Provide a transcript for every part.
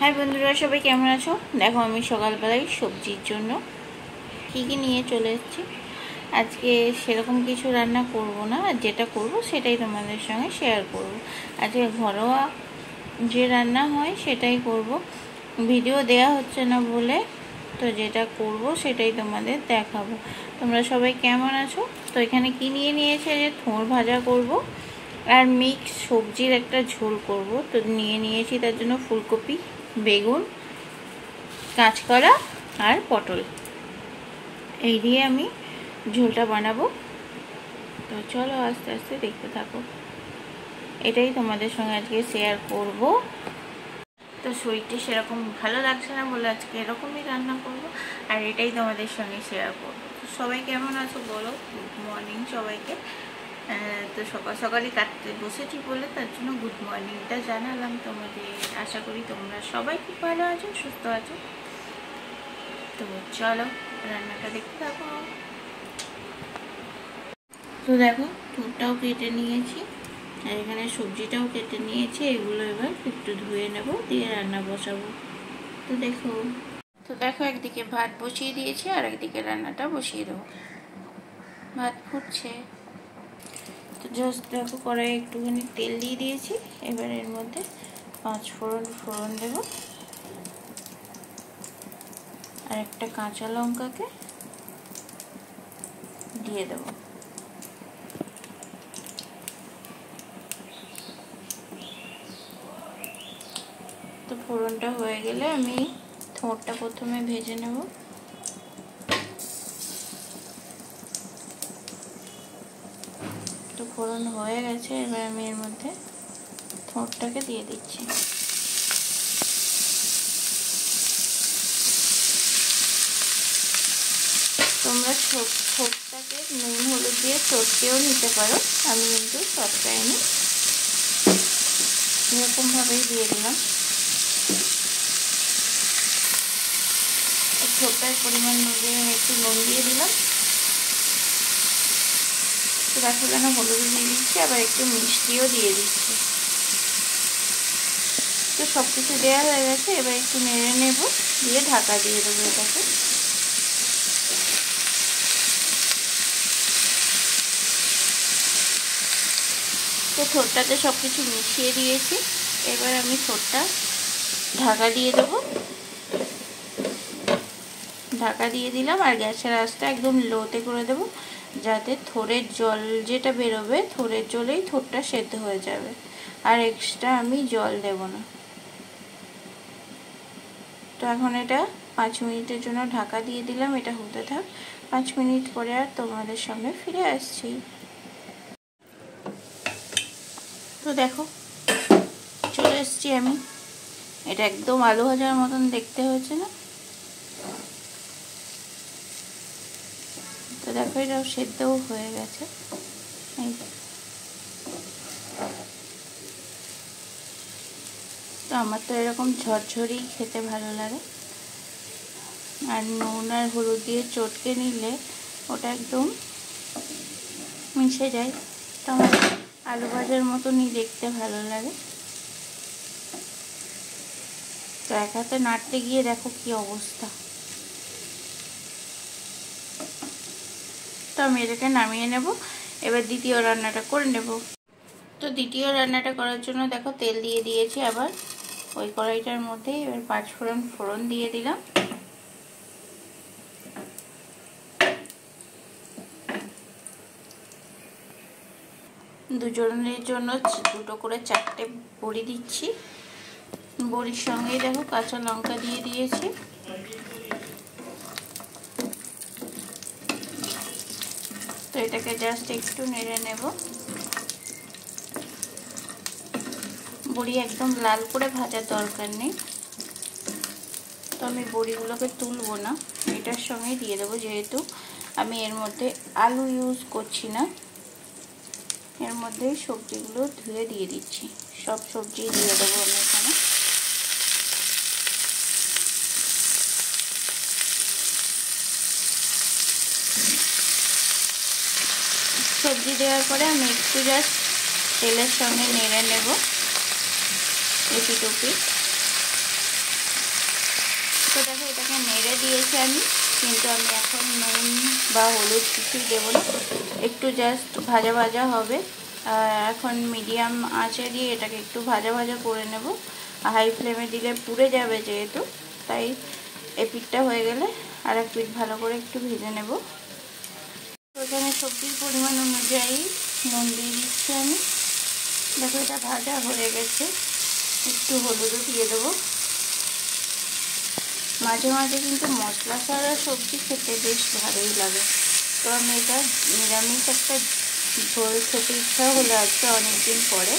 High বন্ধুরা, সবাই কেমন আছো? দেখো আমি সকালবেলায় সবজির জন্য কী কী নিয়ে চলে এসেছি। আজকে সেরকম কিছু রান্না করব না, আর যেটা করব সেটাই তোমাদের সঙ্গে শেয়ার করব। আজকে ঘরোয়া যে রান্না হয় সেটাই করব, ভিডিও দেয়া হচ্ছে না বলে, তো যেটা করব সেটাই তোমাদের দেখাবো। তোমরা সবাই কেমন আছো? তো এখানে কি নিয়ে নিয়েছে, যে থোড় ভাজা করব আর মিক্স সবজির একটা ঝোল করব। তো নিয়ে নিয়েছি তার জন্য ফুলকপি, বেগুন, কাঁচকলা আর পটল, এই দিয়ে আমি ঝোলটা বানাবো। তো চলো আস্তে আস্তে দেখতে থাকো, এটাই তোমাদের সঙ্গে আজকে শেয়ার করব। তো শরীরটা সেরকম ভালো লাগছে না বলে আজকে এরকমই রান্না করব, আর এটাই তোমাদের সঙ্গে শেয়ার করব। তো সবাই কেমন আছো বলো, গুড মর্নিং সবাইকে। তো সকাল সকালই কাটতে বসেছি বলে তার জন্য গুড মর্নিংটা জানালাম তোমাদের। আশা করি তোমরা সবাই খুব ভালো আছো, সুস্থ আছো। তো চলো রান্নাটা দেখতে থাকো। তো দেখো টুকটাও কেটে নিয়েছি, আর এখানে সবজিটাও কেটে নিয়েছি। এগুলো এবার একটু ধুয়ে নেব, দিয়ে রান্না বসাবো। তো দেখো একদিকে ভাত বসিয়ে দিয়েছি, আর একদিকে রান্নাটা বসিয়ে দেবো। ভাত ফুটছে, তো জাস্ট দেখো কড়াই একটুখানি তেল দিয়ে দিয়েছি। এবার এর মধ্যে 5 ফোড়ন দেবো, আর একটা কাঁচা লঙ্কাকে দিয়ে দেবো। তো ফোড়নটা হয়ে গেলে আমি থোড়টা প্রথমে ভেজে নেব। তো ফোড়ন হয়ে গেছে, এবার আমি এর মধ্যে থোড়টাকে দিয়ে দিচ্ছি। তোমরা থোড়টাকে নুন হলুদ দিয়ে চটকেও নিতে পারো, আমি কিন্তু চটকাইনি, এরকমভাবেই দিয়ে দিলাম। থোড়টার পরিমাণ অনুযায়ী আমি একটু নুন দিয়ে দিলাম। তো দেখো যেন হলুদও দিয়ে দিচ্ছি, আবার একটু মিষ্টিও দিয়ে দিচ্ছি। তো সব কিছু দেওয়া হয়ে গেছে, এবার একটু নেড়ে নেব, দিয়ে ঢাকা দিয়ে দেবো এটাকে। তো থোড়টাতে সব কিছু মিশিয়ে দিয়েছি, এবার আমি থোড়টা ঢাকা দিয়ে দেবো। ঢাকা দিয়ে দিলাম, আর গ্যাসের আঁচটা একদম লোতে করে দেবো, যাতে থোড়ের জল যেটা বেরোবে থোড়ের জলেই থোড়টা সেদ্ধ হয়ে যাবে, আর এক্সট্রা আমি জল দেব না। তো এখন এটা 5 মিনিটের জন্য ঢাকা দিয়ে দিলাম, এটা হতে থাক। 5 মিনিট পরে আর তোমাদের সামনে ফিরে আসছি। তো দেখো চলে এসছি আমি, এটা একদম আলু ভাজার মতন দেখতে হয়েছে না? তো দেখো এটাও সেদ্ধও হয়ে গেছে। তো আমার তো এরকম ঝরঝরেই খেতে ভালো লাগে, আর নুন আর হলুদ দিয়ে চটকে নিলে ওটা একদম মিশে যায়। তো আমার আলু ভাজার মতনই দেখতে ভালো লাগে। তো এক হাতে নাড়তে গিয়ে দেখো কি অবস্থা। তো আমি এটাকে নামিয়ে নেব, এবার দ্বিতীয় রান্নাটা করে নেব। তো দ্বিতীয় রান্নাটা করার জন্য দেখো তেল দিয়ে দিয়েছি আবার ওই কড়াইটার মধ্যে। এবার 5 ফোড়ন দিয়ে দিলাম। দুজনের জন্য 2টো করে 4টে বড়ি দিচ্ছি। বড়ির সঙ্গেই দেখো কাঁচা লঙ্কা দিয়ে দিয়েছি। তো এটাকে জাস্ট একটু নেড়ে নেব। বড়ি একদম লাল করে ভাজার দরকার নেই। তো আমি বড়িগুলোকে তুলবো না, এটার সঙ্গেই দিয়ে দেবো, যেহেতু আমি এর মধ্যে আলু ইউজ করছি না। এর মধ্যেই সবজিগুলো ধুয়ে দিয়ে দিচ্ছি, সব সবজি দিয়ে দেবো আমি এখানে। সবজি দেওয়ার পরে আমি একটু জাস্ট তেলের সঙ্গে নেড়ে নেব এপিট ওপিট। তো দেখো এটাকে নেড়ে দিয়েছি আমি, কিন্তু আমি এখন নুন বা হলুদ কিছুই দেবো না, একটু জাস্ট ভাজা ভাজা হবে। এখন মিডিয়াম আঁচে দিয়ে এটাকে একটু ভাজা ভাজা করে নেব। হাই ফ্লেমে দিলে পুড়ে যাবে যেহেতু, তাই এপিঠটা হয়ে গেলে আর এক পিঠ ভালো করে একটু ভেজে নেব। এখানে সবজির পরিমাণ অনুযায়ী নুন দিয়ে দিচ্ছি আমি। দেখো এটা ভাজা হয়ে গেছে, একটু হলুদও দিয়ে দেবো। মাঝে মাঝে কিন্তু মশলা ছাড়া সবজি খেতে বেশ ভালোই লাগে। তো আমি এটা নিরামিষ একটা ঝোল খেতে ইচ্ছা হলো আজকে অনেকদিন পরে।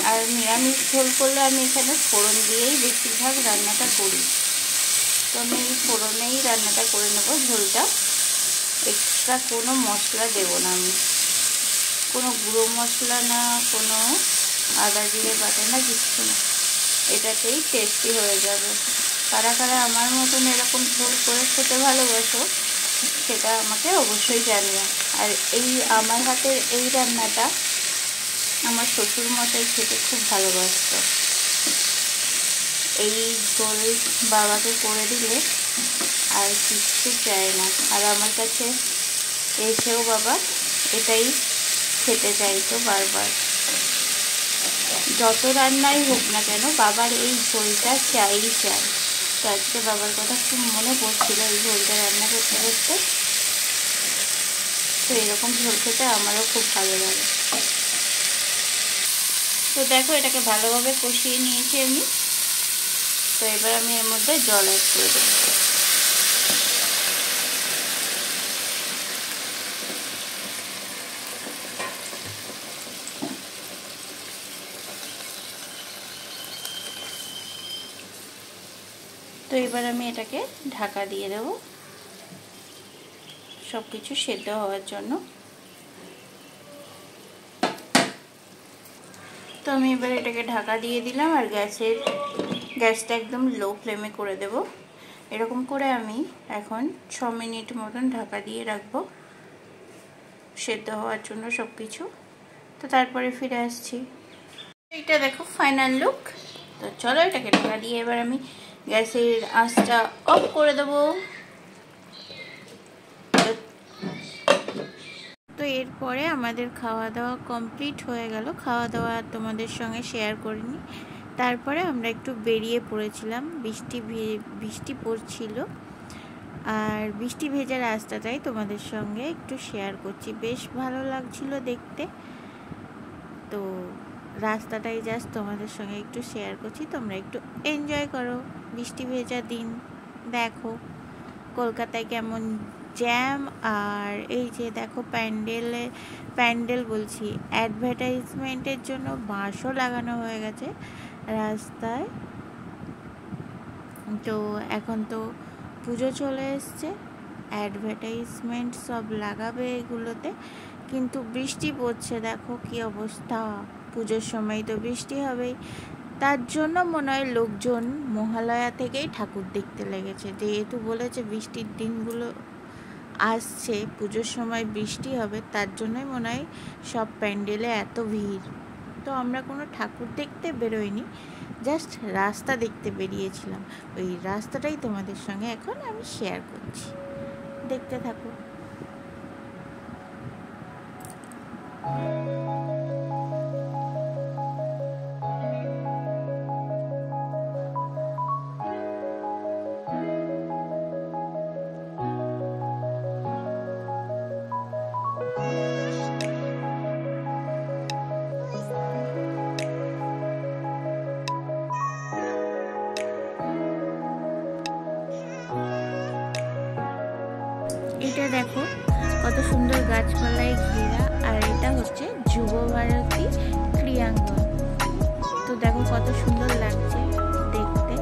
আর নিরামিষ ঝোল করলে আমি এখানে ফোড়ন দিয়েই বেশিরভাগ রান্নাটা করি। তো আমি এই ফোড়নেই রান্নাটা করে নেব ঝোলটা। এক্সট্রা কোনো মশলা দেব না আমি, কোনো গুঁড়ো মশলা না, কোনো আদা জিরে বাটা না, কিচ্ছু না। এটাতেই টেস্টি হয়ে যাবে। কারা কারা আমার মতন এরকম ঝোল করে খেতে ভালোবাসো সেটা আমাকে অবশ্যই জানিও। আর এই আমার হাতের এই রান্নাটা আমার শ্বশুরমশাই খেতে খুব ভালোবাসত। এই ঝোল বাবাকে করে দিলে আর কিচ্ছু চায় না। আর আমার কাছে এসেও বাবা এটাই খেতে চাইতো বারবার। যত রান্নাই হোক না কেন বাবার এই ঝোলটা চাই। তো আজকে বাবার কথা খুব মনে পড়ছিল এই ঝোলটা রান্না করতে করতে। তো এরকম ঝোল খেতে আমারও খুব ভালো লাগে। তো দেখো এটাকে ভালোভাবে কষিয়ে নিয়েছি আমি। তো এবার আমি এর মধ্যে জল অ্যাড করে দেবো। তো এবার আমি এটাকে ঢাকা দিয়ে দেব সব কিছু সেদ্ধ হওয়ার জন্য। তো আমি এবার এটাকে ঢাকা দিয়ে দিলাম আর গ্যাসটা একদম লো ফ্লেমে করে দেব। এরকম করে আমি এখন 6 মিনিট মতন ঢাকা দিয়ে রাখবো সেদ্ধ হওয়ার জন্য সব কিছু। তো তারপরে ফিরে আসছি। এটা দেখো ফাইনাল লুক। তো চলো এটাকে ঢাকা দিয়ে এবার আমি গ্যাসের আঁচটা অফ করে দেব। তো এরপরে আমাদের খাওয়া দাওয়া কমপ্লিট হয়ে গেল। খাওয়া দাওয়া তোমাদের সঙ্গে শেয়ার করিনি। তারপরে আমরা একটু বেরিয়ে পড়েছিলাম, বৃষ্টি পড়ছিল। আর বৃষ্টি ভেজা রাস্তাটাই তোমাদের সঙ্গে একটু শেয়ার করছি, বেশ ভালো লাগছিল দেখতে। তো রাস্তাটাই জাস্ট তোমাদের সঙ্গে একটু শেয়ার করছি, তোমরা একটু এনজয় করো। বৃষ্টি ভেজা দিন দেখো কলকাতায় কেমন জ্যাম। আর এই যে দেখো প্যান্ডেল বলছি, অ্যাডভার্টাইজমেন্টের জন্য বাঁশও লাগানো হয়ে গেছে রাস্তায়। তো এখন তো পুজো চলে এসছে, অ্যাডভার্টাইজমেন্ট সব লাগাবে এগুলোতে। কিন্তু বৃষ্টি পড়ছে, দেখো কি অবস্থা। পুজোর সময় তো বৃষ্টি হবেই, তার জন্য মনে হয় লোকজন মহালয়া থেকেই ঠাকুর দেখতে লেগেছে। যেহেতু বলেছে বৃষ্টির দিনগুলো আসছে, পুজোর সময় বৃষ্টি হবে, তার জন্যই মনে হয় সব প্যান্ডেলে এত ভিড়। তো আমরা কোনো ঠাকুর দেখতে বেরোইনি, জাস্ট রাস্তা দেখতে বেরিয়েছিলাম। ওই রাস্তাটাই তোমাদের সঙ্গে এখন আমি শেয়ার করছি, দেখতে থাকো। এটা দেখো কত সুন্দর গাছপালায় ঘেরা, আর এটা হচ্ছে যুব ভারতী ক্রীড়াঙ্গন। তো দেখো কত সুন্দর লাগছে দেখতে।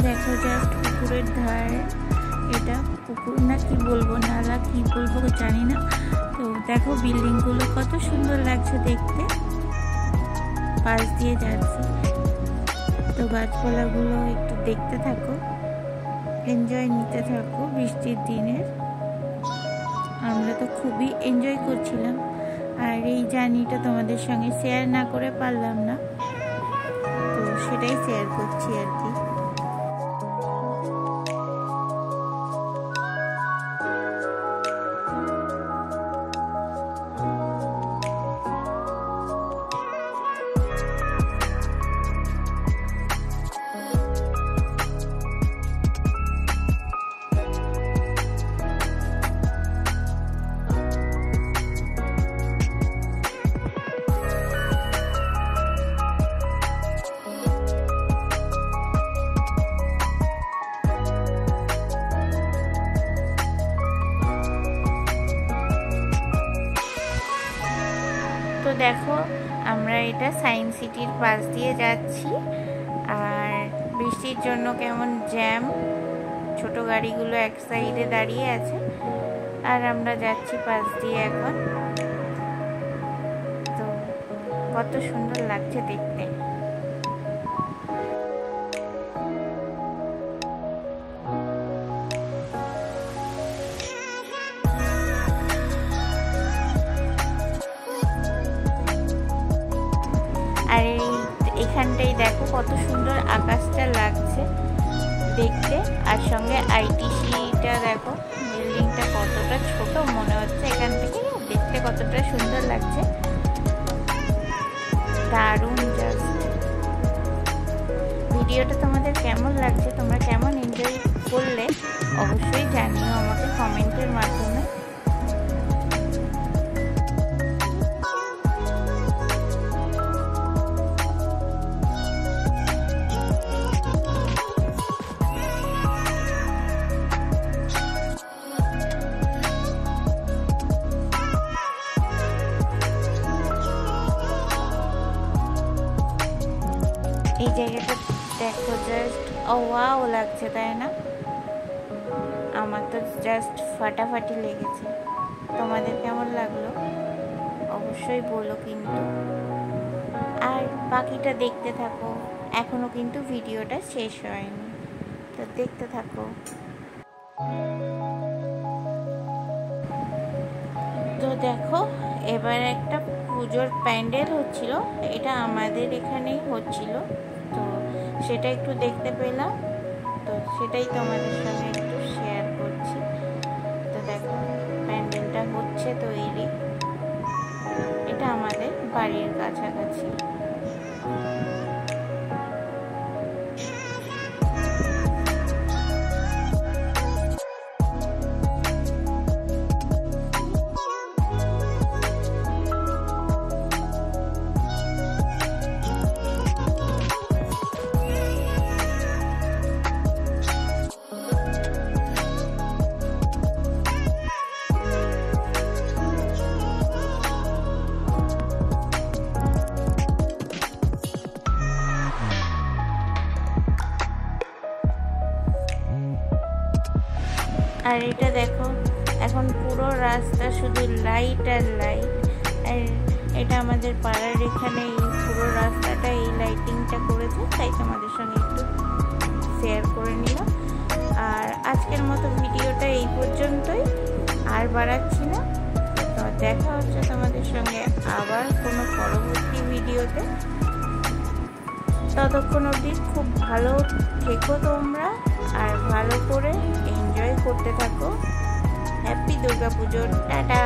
দেখো জাস্ট পুকুরের ধারে, এটা পুকুর না কি বলবো, নালা কি বলবো জানি না। তো দেখো বিল্ডিংগুলো কত সুন্দর লাগছে দেখতে, পাশ দিয়ে যাচ্ছি। তো গাছপালাগুলো একটু দেখতে থাকো, এনজয় নিতে থাকো বৃষ্টির দিনের। আমরা তো খুবই এনজয় করছিলাম, আর এই জার্নিটা তোমাদের সঙ্গে শেয়ার না করে পারলাম না, তো সেটাই শেয়ার করছি আর কি। তো দেখো আমরা এটা সায়েন্স সিটির পাশ দিয়ে যাচ্ছি, আর বৃষ্টির জন্য কেমন জ্যাম, ছোট গাড়িগুলো এক সাইডে দাঁড়িয়ে আছে, আর আমরা যাচ্ছি পাশ দিয়ে এখন। তো কত সুন্দর লাগছে দেখতে। আর এখানটাই দেখো কত সুন্দর আকাশটা লাগছে দেখতে, আর সঙ্গে আইটিসিটা দেখো, বিল্ডিংটা কতটা ছোট মনে হচ্ছে এখান থেকে, দেখতে কতটা সুন্দর লাগছে, দারুণ জাস্ট। ভিডিওটা তোমাদের কেমন লাগছে, তোমরা কেমন এনজয় করলে অবশ্যই জানিও আমাকে কমেন্টের মাধ্যমে। এই জায়গাটা দেখো জাস্ট ওয়াও লাগছে, তাই না? আমার তো জাস্ট ফাটাফাটি লেগেছে। তোমাদের কেমন লাগলো অবশ্যই বলো কিন্তু। আর বাকিটা দেখতে থাকো, এখনো কিন্তু ভিডিওটা শেষ হয়নি, তো দেখতে থাকো। তো দেখো এবার একটা পুজোর প্যান্ডেল হচ্ছিল, এটা আমাদের এখানেই হচ্ছিল, তো সেটা একটু দেখতে পেলাম, তো সেটাই তোমাদের সঙ্গে একটু শেয়ার করছি। তো দেখো প্যান্ডেলটা হচ্ছে তৈরি, এটা আমাদের বাড়ির কাছাকাছি। আর এটা দেখো এখন পুরো রাস্তা শুধু লাইট আর লাইট, আর এটা আমাদের পাড়ার এখানে এই পুরো রাস্তাটা এই লাইটিংটা করেছে, তাই তোমাদের সঙ্গে একটু শেয়ার করে নিলাম। আর আজকের মতো ভিডিওটা এই পর্যন্তই, আর বাড়াচ্ছি না। তো দেখা হচ্ছে তোমাদের সঙ্গে আবার কোনো পরবর্তী ভিডিওতে। ততক্ষণ অবধি খুব ভালো থেকো তোমরা, আর ভালো করে এনজয় করতে থাকো। হ্যাপি দুর্গা পুজো, টাটা।